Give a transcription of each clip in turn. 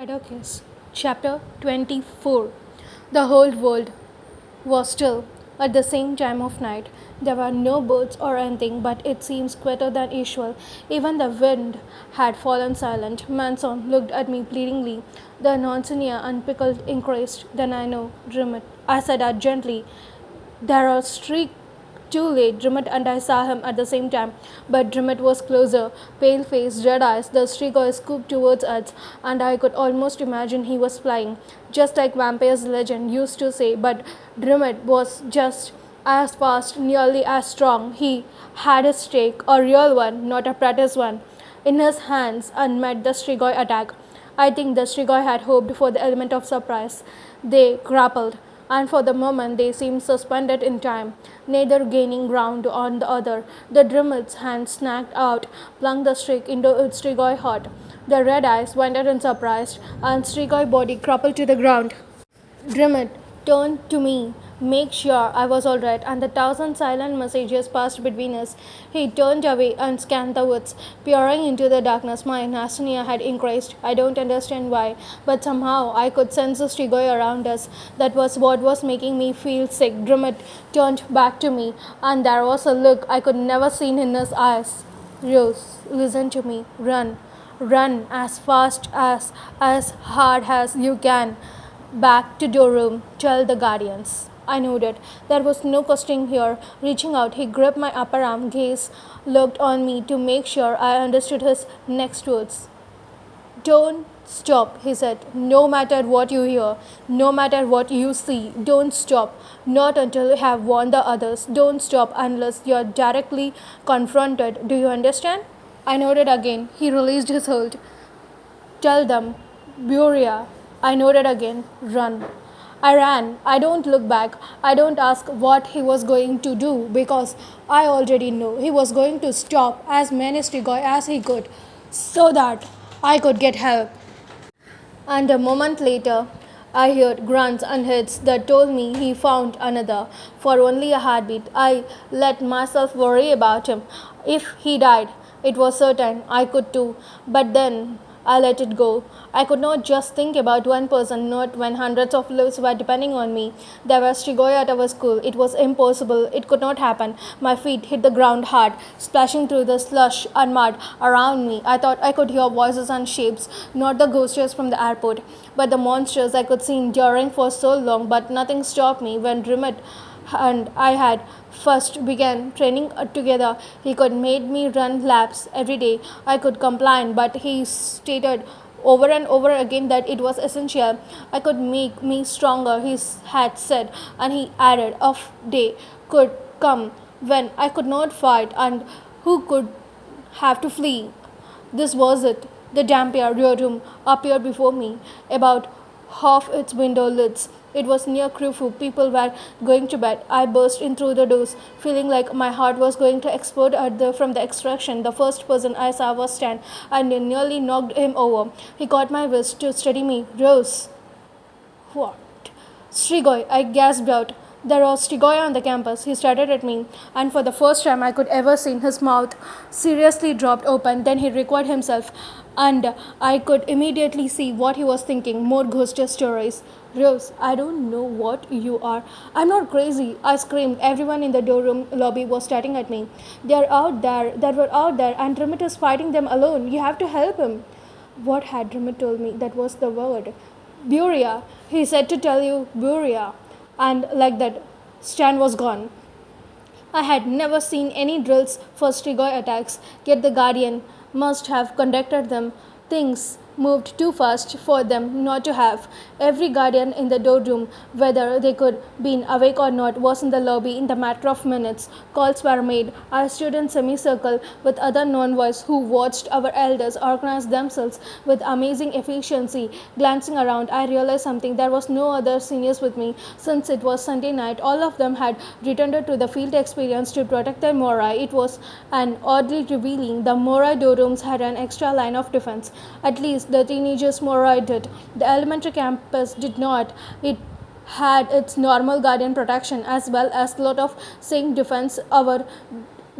Shadowkiss, Chapter 24. The whole world was still at the same time of night. There were no birds or anything, but it seems quieter than usual. Even the wind had fallen silent. Manson looked at me pleadingly. The nausea and pickle increased. Then I know, Dream it. I said that gently. There are streak too late, Drummond and I saw him at the same time, but Drummond was closer, pale face, red eyes. The streaker scooped towards us, and I could almost imagine he was flying, just like vampires' legend used to say. But Drummond was just as fast, nearly as strong. He had a stake, a real one, not a practice one, in his hands, and met the Strigoi attack. I think the Strigoi had hoped for the element of surprise. They grappled, and for the moment they seemed suspended in time, neither gaining ground on the other. The Drummond's hand snapped out, plunged the streak into its Strigoi heart. The red eyes wandered in surprise, and Strigoi body crumpled to the ground. Drummond turned to me, make sure I was all right, and the thousand silent messages passed between us. He turned away and scanned the woods, peering into the darkness. My nausea had increased. I don't understand why, but somehow I could sense the strigoi around us. That was what was making me feel sick. Drummond turned back to me, and there was a look I could never seen in his eyes. Rose, listen to me. Run. Run as fast as hard as you can. Back to door room. Tell the guardians. I nodded. There was no questioning here. Reaching out, he gripped my upper arm, gaze looked on me to make sure I understood his next words. Don't stop, he said. No matter what you hear, no matter what you see, don't stop. Not until you have warned the others. Don't stop unless you are directly confronted. Do you understand? I nodded again. He released his hold. Tell them. Buria. I nodded again. Run. I ran. I don't look back. I don't ask what he was going to do because I already know he was going to stop as many Strigoi as he could so that I could get help. And a moment later, I heard grunts and hits that told me he found another. For only a heartbeat, I let myself worry about him. If he died, it was certain I could too. But then I let it go. I could not just think about one person, not when hundreds of lives were depending on me. There was Strigoi at our school. It was impossible. It could not happen. My feet hit the ground hard, splashing through the slush and mud around me. I thought I could hear voices and shapes, not the ghosts from the airport, but the monsters I could see enduring for so long. But nothing stopped me when Rimmett and I had first began training together. He could make me run laps every day. I could complain, but he stated over and over again that it was essential. I could make me stronger, he had said, and he added, a day could come when I could not fight and who could have to flee. This was it. The Dampier room appeared before me, about half its window lids. It was near Krufu. People were going to bed. I burst in through the doors, feeling like my heart was going to explode from the extraction. The first person I saw was Stan, and I nearly knocked him over. He caught my wrist to steady me. Rose. What? Strigoi, I gasped out. There was Strigoi on the campus. He started at me, and for the first time I could ever see his mouth seriously dropped open. Then he recovered himself, and I could immediately see what he was thinking. More ghost stories. Rose, I don't know what you are. I'm not crazy, I screamed. Everyone in the dorm lobby was staring at me. They're out there, they were out there, and Drummond is fighting them alone. You have to help him. What had Drummond told me? That was the word. Buria. He said to tell you, Buria. And like that, Stan was gone. I had never seen any drills for Strigoi attacks, yet the Guardian must have conducted them. Things moved too fast for them not to have. Every guardian in the door room, whether they could be awake or not, was in the lobby in the matter of minutes. Calls were made. I stood in semicircle with other non-voice who watched our elders organize themselves with amazing efficiency. Glancing around, I realized something. There was no other seniors with me. Since it was Sunday night, all of them had returned to the field experience to protect their Morai. It was an oddly revealing. The Morai door rooms had an extra line of defense. At least the teenagers Morai did. The elementary campus did not. It had its normal guardian protection as well as a lot of same defense our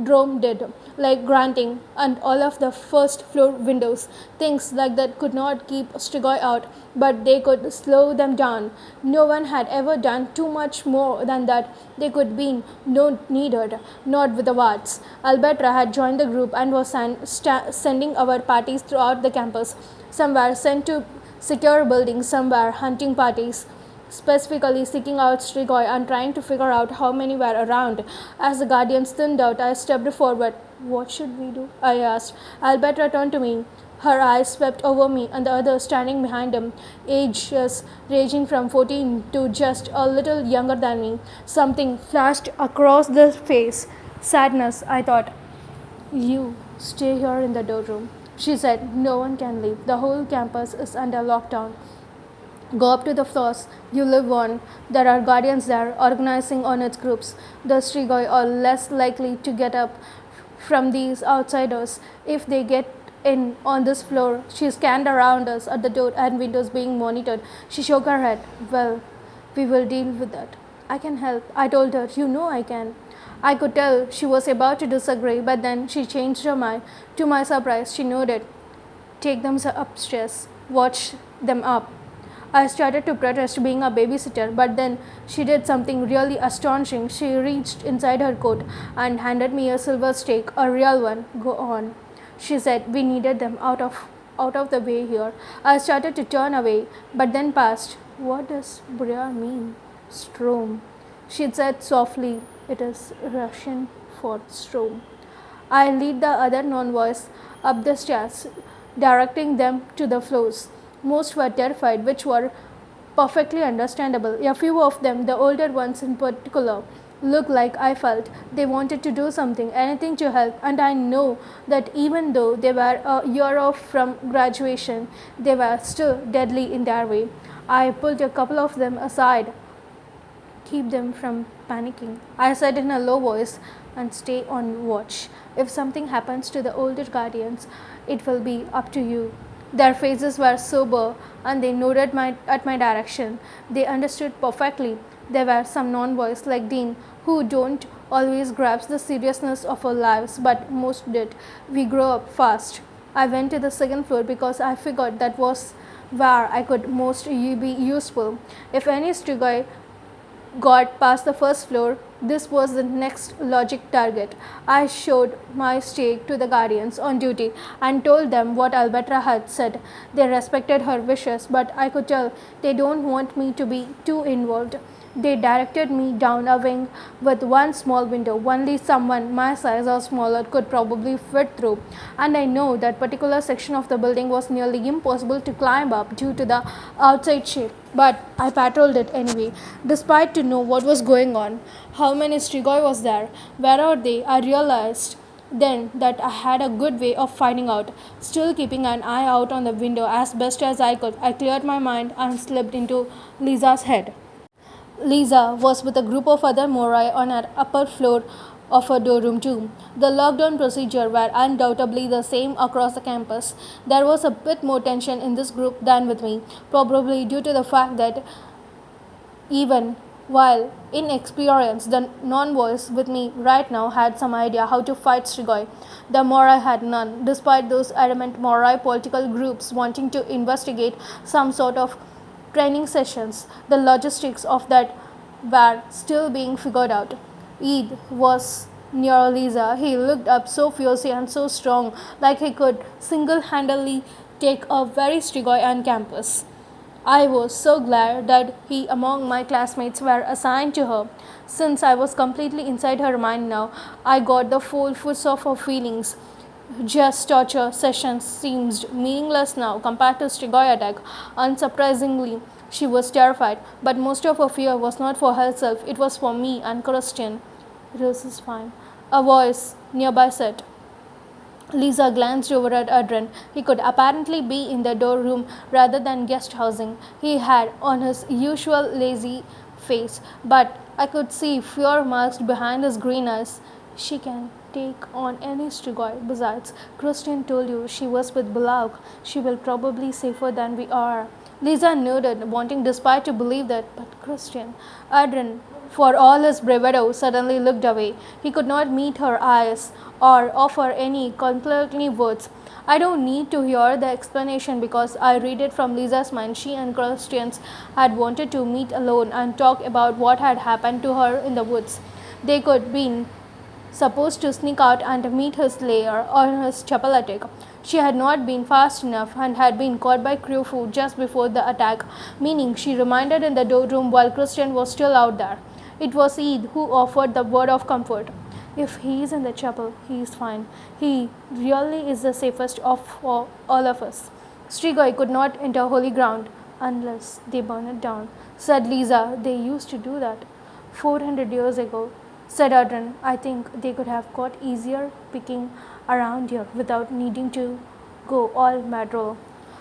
Drome did. like granting, and all of the first floor windows. Things like that could not keep Strigoi out, but they could slow them down. No one had ever done too much more than that. They could be no needed, not with the wards. Alberta had joined the group and was sending our parties throughout the campus. Some were sent to secure buildings, some were hunting parties, specifically seeking out Strigoi and trying to figure out how many were around. As the guardians thinned out, I stepped forward. What should we do? I asked. Alberta turned to me. Her eyes swept over me and the others standing behind him, ages ranging from 14 to just a little younger than me. Something flashed across the face. Sadness, I thought. You stay here in the dorm, she said. No one can leave. The whole campus is under lockdown. Go up to the floors you live on. There are guardians there organizing on its groups. The Strigoi are less likely to get up from these outsiders if they get in on this floor. She scanned around us at the door and windows being monitored. She shook her head. Well, we will deal with that. I can help, I told her. You know I can. I could tell she was about to disagree, but then she changed her mind. To my surprise, she nodded. Take them upstairs. Watch them up. I started to protest being a babysitter, but then she did something really astonishing. She reached inside her coat and handed me a silver stake, a real one. Go on, she said. We needed them out of the way here. I started to turn away, but then passed. What does Bria mean? Strom, she said softly. It is Russian for Strom. I lead the other non-voice up the stairs, directing them to the floors. Most were terrified, which were perfectly understandable. A few of them, the older ones in particular, looked like I felt they wanted to do something, anything to help, and I know that even though they were a year off from graduation, they were still deadly in their way. I pulled a couple of them aside. Keep them from panicking, I said in a low voice, and stay on watch. If something happens to the older guardians, it will be up to you. Their faces were sober and they nodded at my direction. They understood perfectly. There were some non-voice like Dean who don't always grasp the seriousness of our lives, but most did. We grow up fast. I went to the second floor because I figured that was where I could most be useful. If any Strigoi got past the first floor, this was the next logic target. I showed my stake to the guardians on duty and told them what Alberta had said. They respected her wishes, but I could tell they don't want me to be too involved. They directed me down a wing with one small window only someone my size or smaller could probably fit through, and I know that particular section of the building was nearly impossible to climb up due to the outside shape. But I patrolled it anyway, despite to know what was going on. How many Strigoi was there? Where are they? I realized then that I had a good way of finding out. Still keeping an eye out on the window as best as I could, I cleared my mind and slipped into Lisa's head. Lisa was with a group of other Morai on an upper floor of her dorm too. The lockdown procedure were undoubtedly the same across the campus. There was a bit more tension in this group than with me, probably due to the fact that even while inexperienced, the non-voice with me right now had some idea how to fight Strigoi. The Morai had none, despite those adamant Morai political groups wanting to investigate some sort of training sessions. The logistics of that were still being figured out. Eid was near Lisa. He looked up so fiercely and so strong, like he could single-handedly take a very Strigoi on campus. I was so glad that he among my classmates were assigned to her. Since I was completely inside her mind now, I got the full force of her feelings. Just torture sessions seemed meaningless now compared to Strigoi attack. Unsurprisingly, she was terrified, but most of her fear was not for herself, it was for me and Christian. Rose is fine, a voice nearby said. Lisa glanced over at Adrian. He could apparently be in the dorm room rather than guest housing. He had on his usual lazy face, but I could see fear masked behind his green eyes. She can take on any Strigoi. Besides, Christian told you she was with Bulauk. She will probably safer than we are. Lisa nodded, wanting despite to believe that, but Christian. Adrian for all his bravado, suddenly looked away. He could not meet her eyes or offer any conclusive words. I don't need to hear the explanation because I read it from Lisa's mind. She and Christians had wanted to meet alone and talk about what had happened to her in the woods. They could be supposed to sneak out and meet his lair on his chapel attic. She had not been fast enough and had been caught by Crewfoot just before the attack, meaning she remained in the doorroom while Christian was still out there. It was Eid who offered the word of comfort. If he is in the chapel, he is fine. He really is the safest of all of us. Strigoi could not enter holy ground unless they burn it down, said Lisa. They used to do that 400 years ago, said Adrian. I think they could have got easier picking around here without needing to go all madro.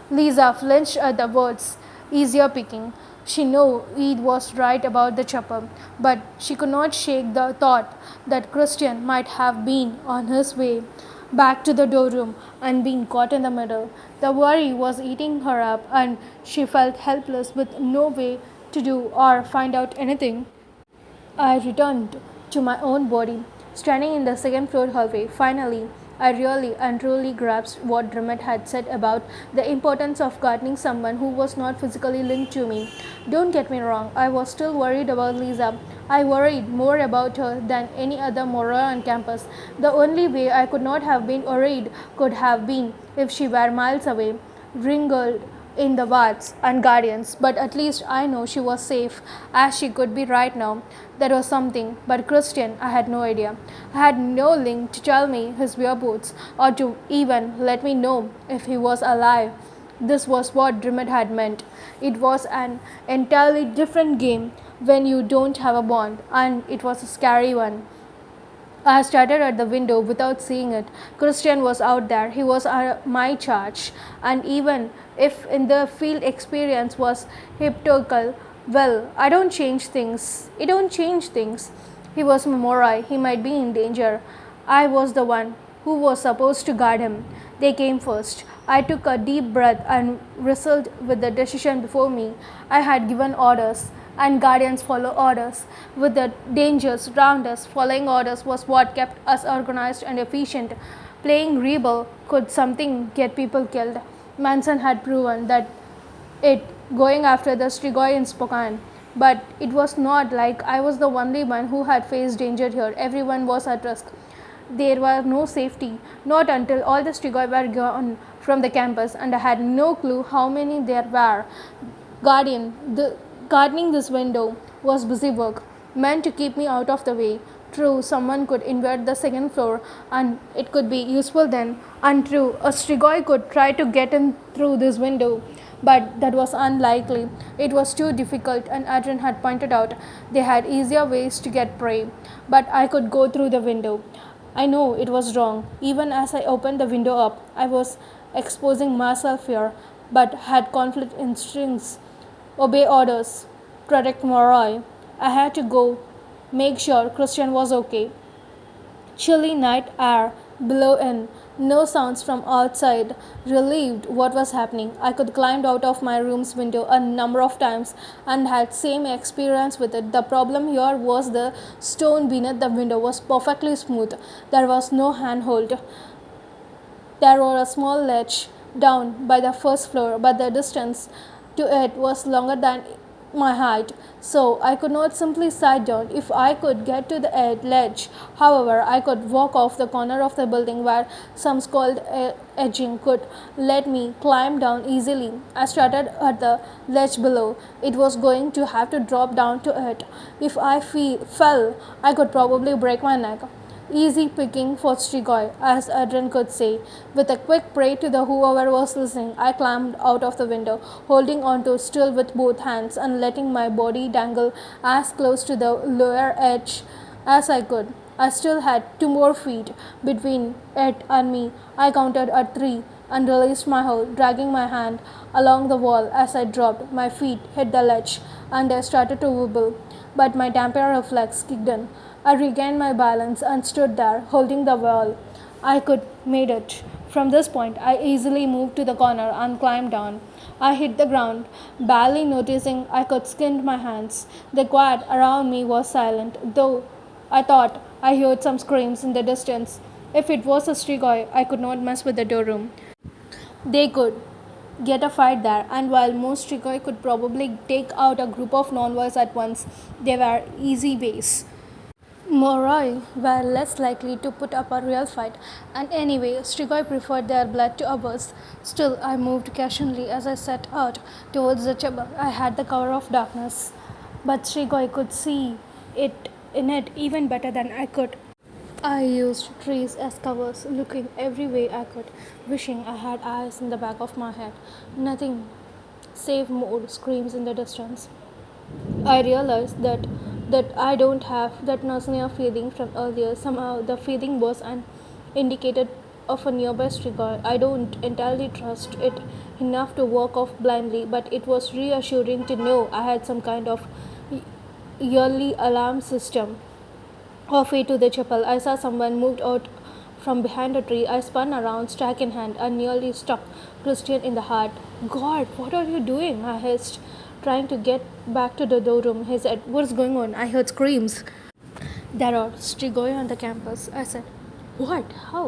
Lisa flinched at the words easier picking. She knew Eid was right about the chopper, but she could not shake the thought that Christian might have been on his way back to the doorroom and been caught in the middle. The worry was eating her up, and she felt helpless with no way to do or find out anything. I returned to my own body, standing in the second floor hallway. Finally, I really and truly grasped what Drummond had said about the importance of guarding someone who was not physically linked to me. Don't get me wrong, I was still worried about Lisa. I worried more about her than any other Mora on campus. The only way I could not have been worried could have been if she were miles away, wrinkled in the wards and guardians, but at least I know she was safe as she could be right now. That was something, but Christian, I had no idea. I had no link to tell me his whereabouts or to even let me know if he was alive. This was what Drummond had meant. It was an entirely different game when you don't have a bond, and it was a scary one. I started at the window without seeing it. Christian was out there. He was my charge. And even if in the field experience was hypocritical, well, I don't change things. It don't change things. He was Morai. He might be in danger. I was the one who was supposed to guard him. They came first. I took a deep breath and wrestled with the decision before me. I had given orders, and guardians follow orders. With the dangers around us, following orders was what kept us organized and efficient. Playing rebel could something get people killed. Manson had proven that it going after the Strigoi in Spokane. But it was not like I was the only one who had faced danger here. Everyone was at risk. There was no safety, not until all the Strigoi were gone from the campus, and I had no clue how many there were. Gardening this window was busy work, meant to keep me out of the way. True, someone could invade the second floor, and it could be useful then. And true, a Strigoi could try to get in through this window, but that was unlikely. It was too difficult, and Adrian had pointed out they had easier ways to get prey. But I could go through the window. I know it was wrong. Even as I opened the window up, I was exposing myself here, but had conflict instincts. Obey orders, protect Moroi. I had to go make sure Christian was okay. Chilly night air below in, no sounds from outside, relieved what was happening. I could climb out of my room's window a number of times and had same experience with it. The problem here was the stone beneath the window was perfectly smooth. There was no handhold. There was a small ledge down by the first floor, but the distance to it was longer than my height, so I could not simply sit down. If I could get to the ledge, however, I could walk off the corner of the building where some scald edging could let me climb down easily. I started at the ledge below. It was going to have to drop down to it. If I fell, I could probably break my neck. Easy picking for Strigoi, as Adrian could say. With a quick pray to the whoever was listening, I climbed out of the window, holding onto still with both hands and letting my body dangle as close to the lower edge as I could. I still had 2 more feet between it and me. I counted at 3 and released my hold, dragging my hand along the wall as I dropped. My feet hit the ledge and I started to wobble, but my damper reflex kicked in. I regained my balance and stood there, holding the wall. I could made it. From this point, I easily moved to the corner and climbed down. I hit the ground, barely noticing I could skinned my hands. The quiet around me was silent, though I thought I heard some screams in the distance. If it was a Strigoi, I could not mess with the doorroom. They could get a fight there, and while most Strigoi could probably take out a group of non-boys at once, they were easy ways. Moroi were less likely to put up a real fight, and anyway, Strigoi preferred their blood to ours. Still, I moved casually as I set out towards the chamber. I had the cover of darkness, but Strigoi could see it in it even better than I could. I used trees as covers, looking every way I could, wishing I had eyes in the back of my head. Nothing save more screams in the distance. I realized that I don't have that nausea feeling from earlier. Somehow the feeling was an indicator of a nearby trigger. I don't entirely trust it enough to walk off blindly, but it was reassuring to know I had some kind of yearly alarm system. Halfway to the chapel, I saw someone moved out from behind a tree. I spun around, stack in hand, and nearly struck Christian in the heart. God, what are you doing? I hissed, trying to get back to the doorroom. He said, "What's going on?" I heard screams. "There are Strigoi on the campus," I said. "What? How?"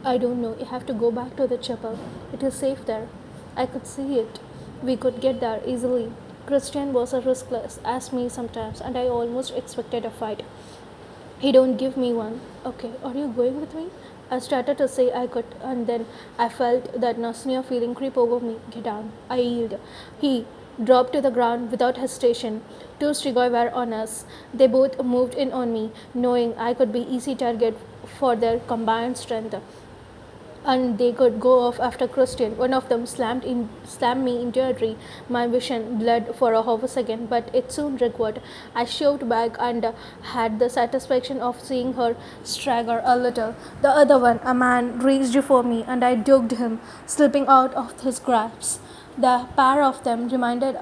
"I don't know. You have to go back to the chapel. It is safe there." I could see it. We could get there easily. Christian was as riskless as me sometimes, and I almost expected a fight. He don't give me one. "Okay, are you going with me?" I started to say I could, and then I felt that nausea feeling creep over me. "Get down." I yielded. He dropped to the ground without hesitation. Two Strigoi were on us. They both moved in on me, knowing I could be easy target for their combined strength, and they could go off after Christian. One of them slammed me into a tree. My vision blurred for a half a second, but it soon recovered. I shoved back and had the satisfaction of seeing her stagger a little. The other one, a man, reached for me, and I dogged him, slipping out of his grasp. The pair of them reminded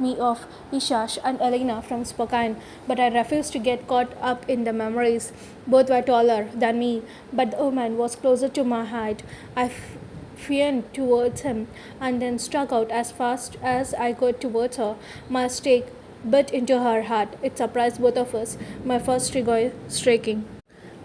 me of Ishash and Elena from Spokane, but I refused to get caught up in the memories. Both were taller than me, but the woman was closer to my height. I fiend towards him and then struck out as fast as I could towards her. My stake bit into her heart. It surprised both of us, my first Strigoi striking.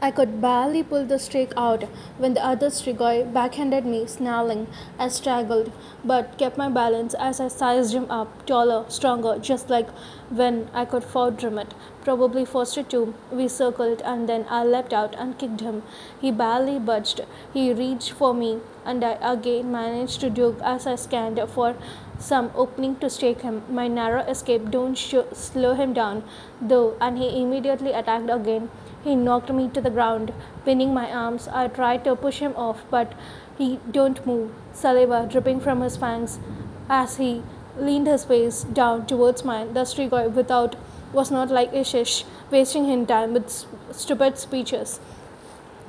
I could barely pull the streak out when the other Strigoi backhanded me, snarling. I struggled, but kept my balance as I sized him up, taller, stronger, just like when I could outdrum it. Probably faster too. We circled, and then I leapt out and kicked him. He barely budged. He reached for me, and I again managed to duck as I scanned for some opening to stake him. My narrow escape don't slow him down, though, and he immediately attacked again. He knocked me to the ground, pinning my arms. I tried to push him off, but he don't move, saliva dripping from his fangs as he leaned his face down towards mine. The Strigoi without was not like Ishish, wasting his time with stupid speeches.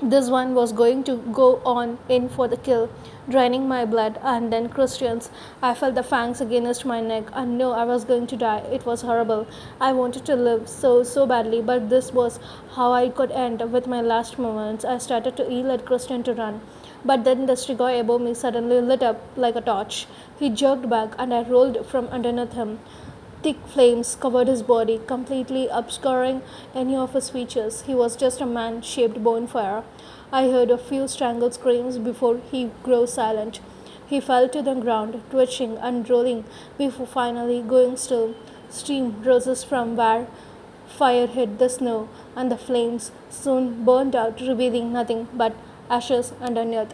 This one was going to go on in for the kill, draining my blood, and then Christian's. I felt the fangs against my neck and knew I was going to die. It was horrible. I wanted to live so badly, but this was how I could end with my last moments. I started to yell at Christian to run. But then the Strigoi above me suddenly lit up like a torch. He jerked back, and I rolled from underneath him. Thick flames covered his body, completely obscuring any of his features. He was just a man-shaped bonfire. I heard a few strangled screams before he grew silent. He fell to the ground, twitching and rolling before finally going still. Steam roses from where fire hit the snow, and the flames soon burned out, revealing nothing but ashes underneath.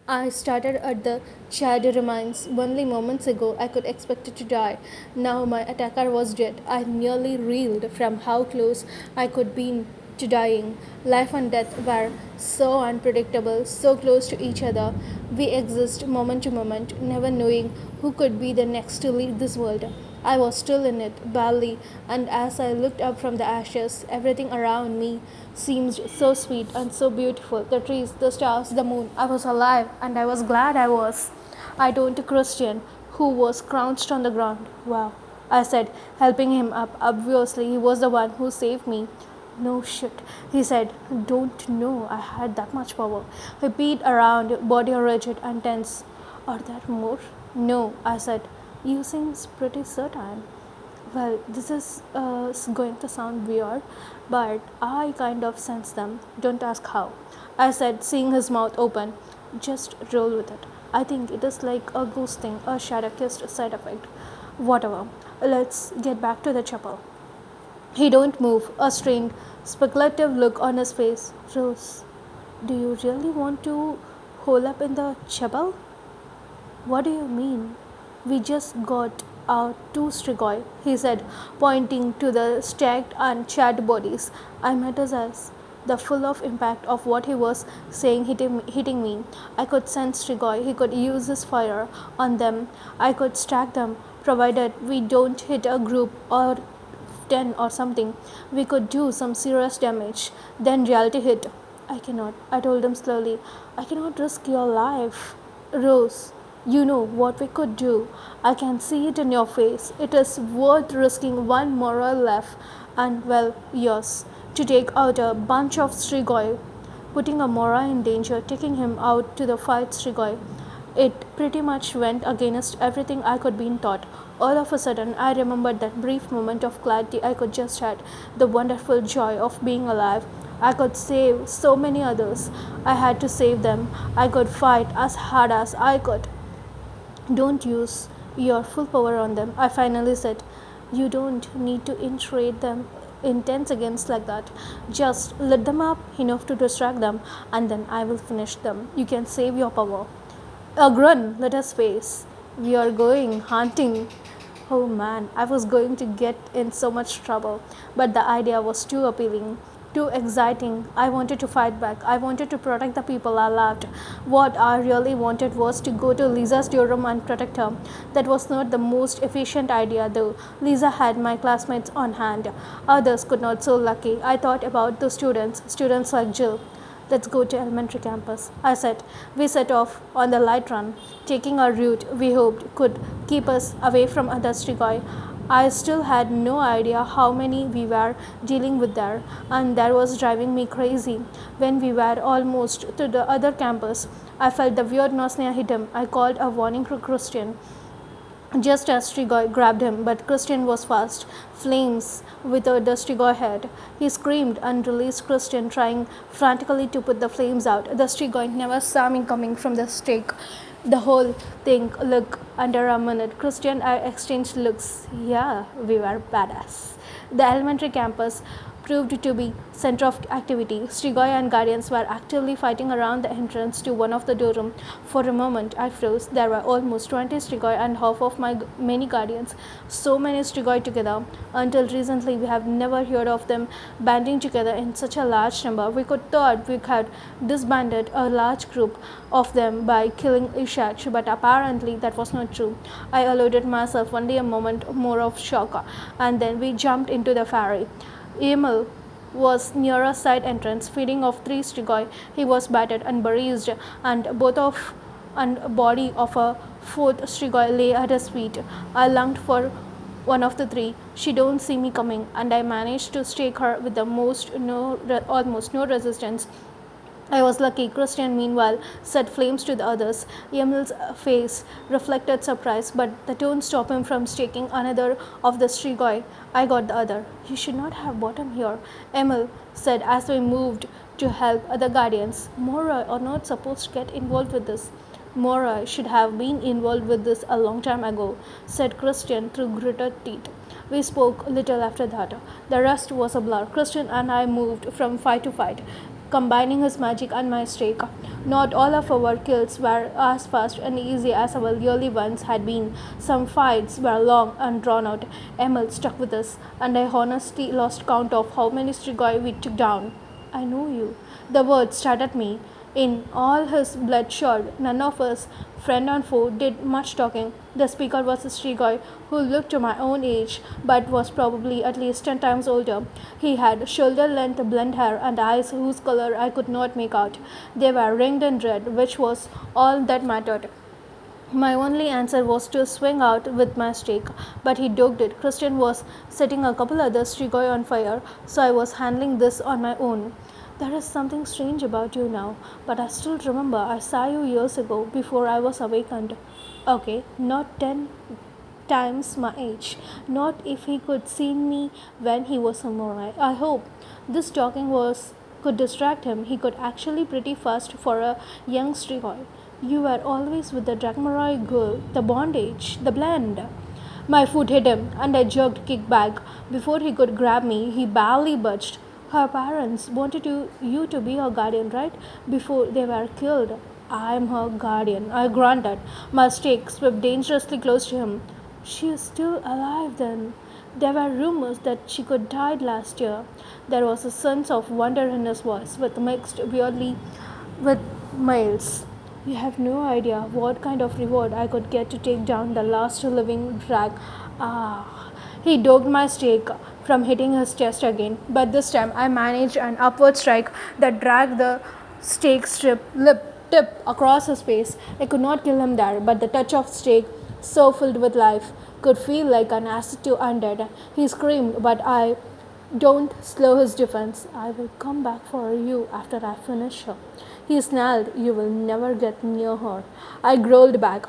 I started at the shadow remains. Only moments ago I could expect it to die. Now my attacker was dead. I nearly reeled from how close I could be to dying. Life and death were so unpredictable, so close to each other. We exist moment to moment, never knowing who could be the next to leave this world. I was still in it, barely, and as I looked up from the ashes, everything around me seemed so sweet and so beautiful. The trees, the stars, the moon. I was alive, and I was glad I was. I turned to Christian, who was crouched on the ground. "Wow," I said, helping him up. Obviously, he was the one who saved me. "No shit," he said. "Don't know I had that much power." He peered around, body rigid and tense. "Are there more?" No, I said. You seem pretty certain. Well, this is going to sound weird, but I kind of sense them. Don't ask how. I said, seeing his mouth open. Just roll with it. I think it is like a ghost thing, a Shadowkiss side effect. Whatever. Let's get back to the chapel. He don't move, a strained, speculative look on his face. Rose, do you really want to hole up in the chapel? What do you mean? We just got our two strigoi, he said, pointing to the stacked and charred bodies. I met his eyes. The full of impact of what he was saying hitting me. I could sense Strigoi. He could use his fire on them. I could stack them, provided we don't hit a group or 10 or something. We could do some serious damage. Then reality hit. I cannot, I told him slowly. I cannot risk your life. Rose, you know what we could do. I can see it in your face. It is worth risking one moral left and, well, yours, to take out a bunch of Strigoi, putting a Mora in danger, taking him out to the fight Strigoi. It pretty much went against everything I could be taught. All of a sudden, I remembered that brief moment of clarity I could just had, the wonderful joy of being alive. I could save so many others. I had to save them. I could fight as hard as I could. Don't use your full power on them, I finally said. You don't need to iterate them intense against like that. Just let them up enough to distract them, and then I will finish them. You can save your power. A grunt lit his face. We are going hunting. Oh man, I was going to get in so much trouble, but the idea was too appealing, too exciting. I wanted to fight back. I wanted to protect the people I loved. What I really wanted was to go to Lisa's room and protect her. That was not the most efficient idea though. Lisa had my classmates on hand. Others could not so lucky. I thought about the students like Jill. Let's go to elementary campus, I said. We set off on the light run, taking a route we hoped could keep us away from other Strigoi. I still had no idea how many we were dealing with there, and that was driving me crazy. When we were almost to the other campus, I felt the weird nausea hit him. I called a warning to Christian just as Strigoi grabbed him, but Christian was fast. Flames withered the Strigoi head. He screamed and released Christian, trying frantically to put the flames out. The Strigoi never saw me coming from the stake. The whole thing looked under a minute. Christian and I exchanged looks. Yeah, we were badass. The elementary campus proved to be center of activity. Strigoi and guardians were actively fighting around the entrance to one of the dorm. For a moment, I froze. There were almost 20 Strigoi and half of my many guardians. So many Strigoi together. Until recently, we have never heard of them banding together in such a large number. We could thought we had disbanded a large group of them by killing Ishach, but apparently that was not true. I allowed myself only a moment more of shock, and then we jumped into the ferry. Emil was near a side entrance, feeding off three Strigoi. He was battered and bruised, and body of a fourth Strigoi lay at his feet. I lunged for one of the three. She don't see me coming, and I managed to stake her with the almost no resistance. I was lucky. Christian, meanwhile, set flames to the others. Emil's face reflected surprise, but that don't stop him from staking another of the Strigoi. I got the other. You should not have brought him here, Emil said as we moved to help other guardians. Mora are not supposed to get involved with this. Mora should have been involved with this a long time ago, said Christian through gritted teeth. We spoke little after that. The rest was a blur. Christian and I moved from fight to fight, combining his magic and my stake. Not all of our kills were as fast and easy as our early ones had been. Some fights were long and drawn out. Emil stuck with us, and I honestly lost count of how many Strigoi we took down. I know you. The word started me. In all his bloodshot, none of us, friend and foe, did much talking. The speaker was a Strigoi who looked to my own age, but was probably at least 10 times older. He had shoulder-length blonde hair and eyes whose color I could not make out. They were ringed in red, which was all that mattered. My only answer was to swing out with my stake, but he dodged it. Christian was setting a couple other Strigoi on fire, so I was handling this on my own. There is something strange about you now, but I still remember I saw you years ago before I was awakened. Okay, not 10 times my age. Not if he could see me when he was samurai. I hope this talking was could distract him. He could actually pretty fast for a young boy. You were always with the Dragmarai girl, the bondage, the blend. My foot hit him, and I jerked kick back. Before he could grab me, he barely budged. Her parents wanted you to be her guardian, right? Before they were killed. I'm her guardian, I grunted. My stick swept dangerously close to him. She is still alive then. There were rumors that she could died last year. There was a sense of wonder in his voice, with mixed weirdly with males. You have no idea what kind of reward I could get to take down the last living drag. Ah, he dogged my stake from hitting his chest again, but this time I managed an upward strike that dragged the stake tip across his face. I could not kill him there, but the touch of stake, so filled with life, could feel like an acid to undead. He screamed, but I don't slow his defense. I will come back for you after I finish her. He snarled, you will never get near her. I growled back.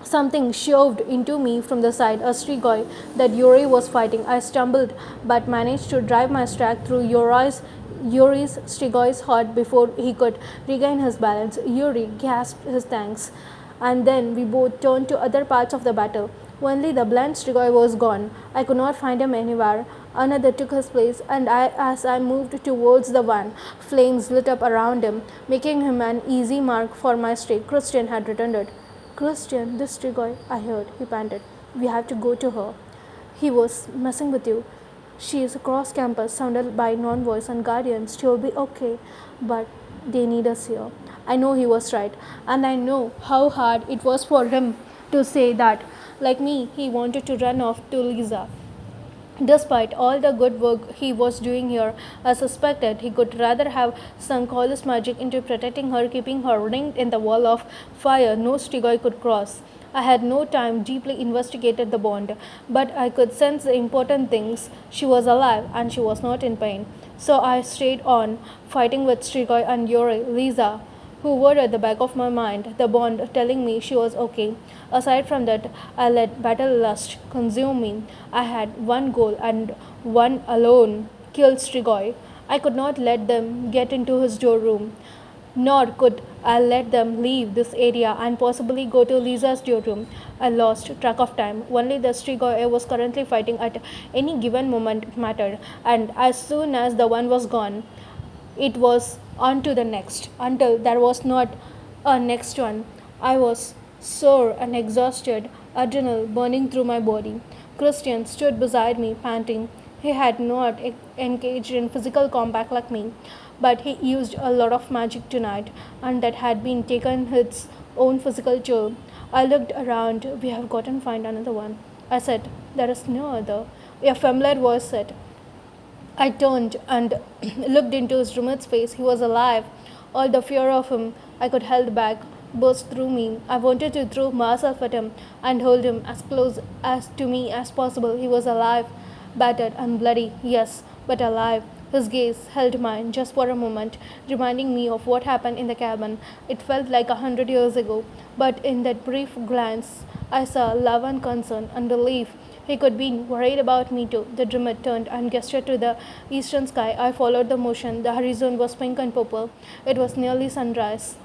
Something shoved into me from the side, a strigoi that Yuri was fighting. I stumbled but managed to drive my strike through Yuri's Strigoi's heart before he could regain his balance. Yuri gasped his thanks, and then we both turned to other parts of the battle. Only the blunt Strigoi was gone. I could not find him anywhere. Another took his place, and as I moved towards the one, flames lit up around him, making him an easy mark for my streak. Christian had returned. Christian, this Strigoi, I heard, he panted. We have to go to her. He was messing with you. She is across campus, surrounded by non-voice and guardians. She'll be okay, but they need us here. I know he was right, and I know how hard it was for him to say that. Like me, he wanted to run off to Lisa. Despite all the good work he was doing here, I suspected he could rather have sunk all his magic into protecting her, keeping her ringed in the wall of fire no Strigoi could cross. I had no time deeply investigated the bond, but I could sense the important things. She was alive and she was not in pain. So I stayed on, fighting with Strigoi and Yuri, Lisa, who were at the back of my mind, the bond telling me she was okay. Aside from that, I let battle lust consume me. I had one goal and one alone kill Strigoi. I could not let them get into his storeroom, nor could I let them leave this area and possibly go to Lisa's storeroom. I lost track of time. Only the Strigoi I was currently fighting at any given moment mattered, and as soon as the one was gone, it was on to the next until there was not a next one. I was sore and exhausted, adrenaline burning through my body. Christian stood beside me, panting. He had not engaged in physical combat like me, but he used a lot of magic tonight, and that had been taken its own physical toll. I looked around. We have got to find another one. I said, there is no other. A familiar voice said, I turned and looked into his roommate's face. He was alive. All the fear of him I could held back burst through me. I wanted to throw myself at him and hold him as close as to me as possible. He was alive, battered and bloody, yes, but alive. His gaze held mine just for a moment, reminding me of what happened in the cabin. It felt like 100 years ago, but in that brief glance, I saw love and concern and relief. He could be worried about me too. The drummer turned and gestured to the eastern sky. I followed the motion. The horizon was pink and purple. It was nearly sunrise.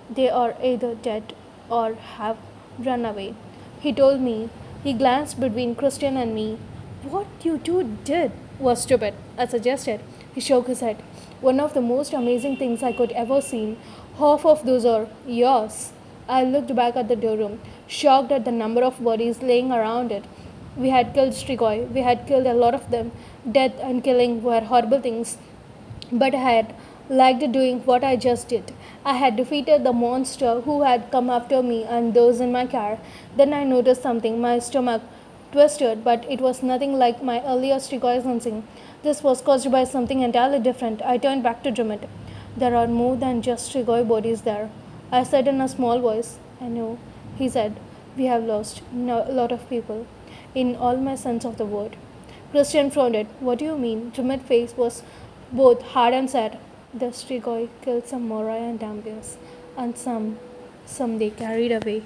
They are either dead or have run away. He told me. He glanced between Christian and me. What you two did was stupid, I suggested. He shook his head. One of the most amazing things I could ever seen. Half of those are yours. I looked back at the doorroom, shocked at the number of bodies laying around it. We had killed Strigoi. We had killed a lot of them. Death and killing were horrible things. But I had liked doing what I just did. I had defeated the monster who had come after me and those in my car. Then I noticed something. My stomach twisted, but it was nothing like my earlier Strigoi sensing. This was caused by something entirely different. I turned back to Drummond. There are more than just Strigoi bodies there. I said in a small voice. I know. He said, we have lost a lot of people in all my sense of the word. Christian frowned. What do you mean? Drummond's face was both hard and sad. The Strigoi killed some Morai and Dampiers, and some they carried away.